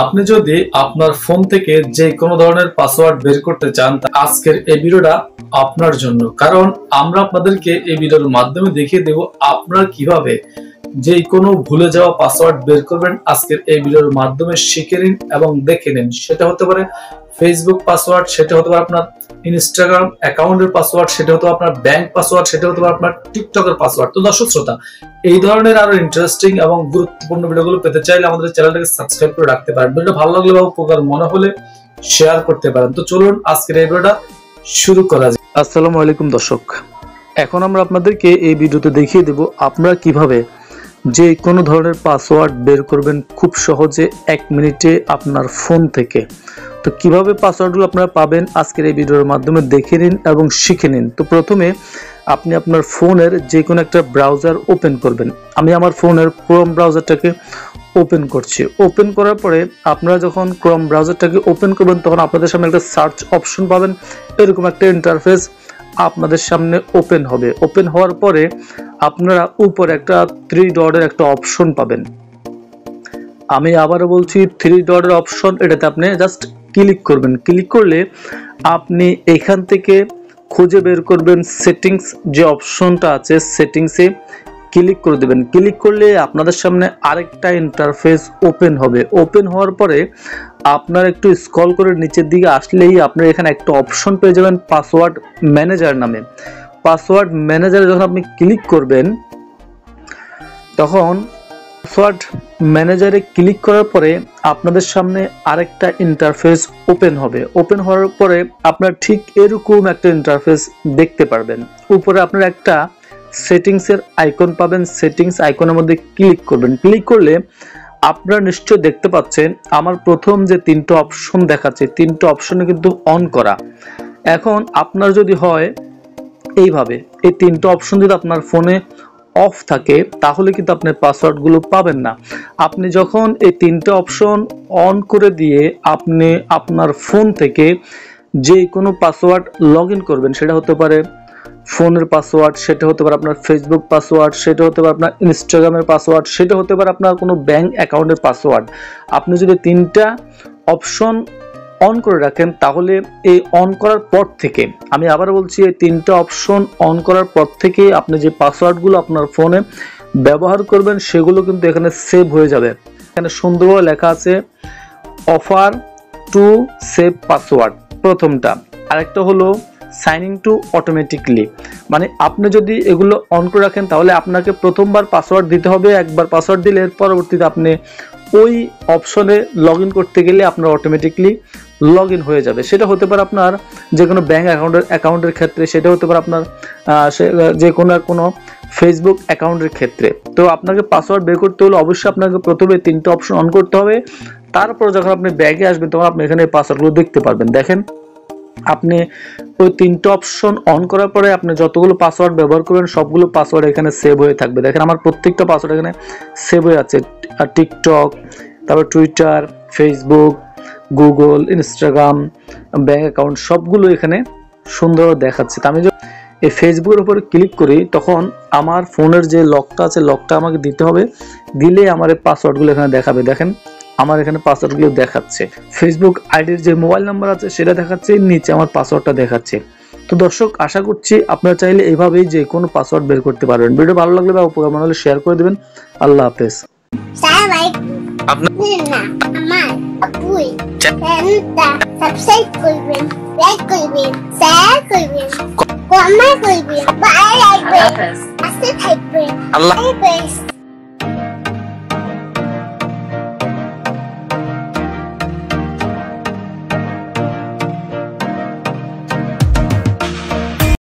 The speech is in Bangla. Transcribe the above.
আপনি যদি আপনার ফোন থেকে যে কোনো ধরনের পাসওয়ার্ড বের করতে চান, আজকের এই ভিডিওটা আপনার জন্য। কারণ আমরা আপনাদেরকে এই ভিডিওর মাধ্যমে দেখিয়ে দেব আপনারা কিভাবে যে কোনো ভুলে যাওয়া পাসওয়ার্ড বের করবেন। আজকের এই ভিডিওর মাধ্যমে শিখে নিন এবং দেখে নিন। সেটা হতে পারে ফেসবুক পাসওয়ার্ড, সেটা হতে পারে আপনার ইনস্টাগ্রাম অ্যাকাউন্টের পাসওয়ার্ড, সেটা হতে পারে আপনার ব্যাংক পাসওয়ার্ড, সেটা হতে পারে আপনার টিকটকের পাসওয়ার্ড। তো দর্শক শ্রোতা, এই ধরনের আরো ইন্টারেস্টিং এবং গুরুত্বপূর্ণ ভিডিওগুলো পেতে চাইলে আমাদের চ্যানেলটাকে সাবস্ক্রাইব করে রাখতে পারেন। ভিডিও ভালো লাগলে বা উপকার মনে হলে শেয়ার করতে পারেন। তো চলুন আজকের এই ভিডিওটা শুরু করা যাক। আসসালামু আলাইকুম দর্শক, এখন আমরা আপনাদেরকে এই ভিডিওতে দেখিয়ে দেব আপনারা কিভাবে যে কোনো ধরনের পাসওয়ার্ড বের করবেন খুব সহজে 1 মিনিটে আপনার ফোন থেকে। তো কিভাবে পাসওয়ার্ডগুলো আপনারা পাবেন আজকের এই ভিডিওর মাধ্যমে দেখে নিন এবং শিখে নিন। তো প্রথমে আপনি আপনার ফোনের যে কোনো একটা ব্রাউজার ওপেন করবেন। আমি আমার ফোনের ক্রোম ব্রাউজারটাকে ওপেন করছি। ওপেন করার পরে আপনারা যখন ক্রোম ব্রাউজারটাকে ওপেন করবেন তখন আপনাদের সামনে একটা সার্চ অপশন পাবেন। এরকম একটা ইন্টারফেস আপনাদের সামনে ওপেন হবে। ওপেন হওয়ার পরে আপনারা উপরে একটা 3 ডটের একটা অপশন পাবেন। আমি আবারও বলছি 3 ডটের অপশন, এটাতে আপনি জাস্ট ক্লিক করবেন। ক্লিক করলে আপনি এখান থেকে খুঁজে বের করবেন সেটিংস যে অপশনটা আছে, সেটিংসে ক্লিক করে দেবেন। ক্লিক করলে আপনাদের সামনে আরেকটা ইন্টারফেস ওপেন হবে। ওপেন হওয়ার পরে আপনার একটু স্ক্রল করে নিচের দিকে আসলেই আপনার এখানে একটা অপশন পেয়ে যাবেন পাসওয়ার্ড ম্যানেজার নামে। পাসওয়ার্ড ম্যানেজারে যখন আপনি ক্লিক করবেন তখন পাসওয়ার্ড ম্যানেজারে ক্লিক করার পরে আপনাদের সামনে আরেকটা ইন্টারফেস ওপেন হবে। ওপেন হওয়ার পরে আপনার ঠিক এরকম একটা ইন্টারফেস দেখতে পারবেন। উপরে আপনার একটা সেটিংসের আইকন পাবেন। সেটিংস আইকনের মধ্যে ক্লিক করবেন। ক্লিক করলে আপনারা নিশ্চয়ই দেখতে পাচ্ছেন আমার প্রথম যে 3টা অপশন দেখাচ্ছে, 3টা অপশনে কিন্তু অন করা। এখন আপনার যদি হয় এইভাবে, এই 3টা অপশন যদি আপনার ফোনে অফ থাকে তাহলে কিন্তু আপনি পাসওয়ার্ডগুলো পাবেন না। আপনি যখন এই 3টা অপশন অন করে দিয়ে আপনি আপনার ফোন থেকে যে কোনো পাসওয়ার্ড লগ ইন করবেন, সেটা হতে পারে ফোনের পাসওয়ার্ড, সেটা হতে পারে আপনার ফেসবুক পাসওয়ার্ড, সেটা হতে পারে আপনার ইনস্টাগ্রামের পাসওয়ার্ড, সেটা হতে পারে আপনার কোনো ব্যাংক অ্যাকাউন্টের পাসওয়ার্ড। আপনি যদি 3টা অপশন অন করে রাখেন তাহলে এই অন করার পর থেকে, আমি আবার বলছি, এই 3টা অপশন অন করার পর থেকে আপনি যে পাসওয়ার্ডগুলো আপনার ফোনে ব্যবহার করবেন সেগুলো কিন্তু এখানে সেভ হয়ে যাবে। এখানে সুন্দরভাবে লেখা আছে অফার টু সেভ পাসওয়ার্ড প্রথমটা, আরেকটা হলো সাইনিং টু অটোমেটিকলি। মানে আপনি যদি এগুলো অন করে রাখেন তাহলে আপনাকে প্রথমবার পাসওয়ার্ড দিতে হবে। একবার পাসওয়ার্ড দিলে এর পরবর্তীতে আপনি ওই অপশনে লগ ইন করতে গেলে আপনার অটোমেটিকলি লগ ইন হয়ে যাবে। সেটা হতে পারে আপনার যে কোনো ব্যাংক অ্যাকাউন্টের ক্ষেত্রে, সেটা হতে পারে আপনার যে কোনো ফেসবুক অ্যাকাউন্টের ক্ষেত্রে। তো আপনাকে পাসওয়ার্ড বের করতে হলে অবশ্যই আপনাকে প্রথমে 3টা অপশন অন করতে হবে। তারপর যখন আপনি ব্যাগে আসবেন তখন আপনি এখানে পাসওয়ার্ডগুলো দেখতে পারবেন। দেখেন, আপনি ওই 3টা অপশন অন করার পরে আপনি যতগুলো পাসওয়ার্ড ব্যবহার করবেন সবগুলো পাসওয়ার্ড এখানে সেভ হয়ে থাকবে। দেখেন আমার প্রত্যেকটা পাসওয়ার্ড এখানে সেভ হয়ে আছে। টিকটক, তারপর Twitter, Facebook, Google, Instagram, bank account সবগুলো এখানে সুন্দর দেখাচ্ছে। তো আমি যখন এই ফেসবুকের উপরে ক্লিক করি তখন আমার ফোনের যে লকটা আছে লকটা আমাকে দিতে হবে। দিলে আমার এই পাসওয়ার্ডগুলো এখানে দেখাবে। দেখেন আমার এখানে পাসওয়ার্ডগুলো দেখাচ্ছে। ফেসবুক আইডির যে মোবাইল নাম্বার আছে সেটা দেখাচ্ছে, নিচে আমার পাসওয়ার্ডটা দেখাচ্ছে। তো দর্শক, আশা করছি আপনারা চাইলে এইভাবেই যে কোনো পাসওয়ার্ড বের করতে পারবেন। ভিডিও ভালো লাগলে বা উপকার মনে হলে শেয়ার করে দেবেন। আল্লাহ হাফেজ। আল্লাহ হাফেজ।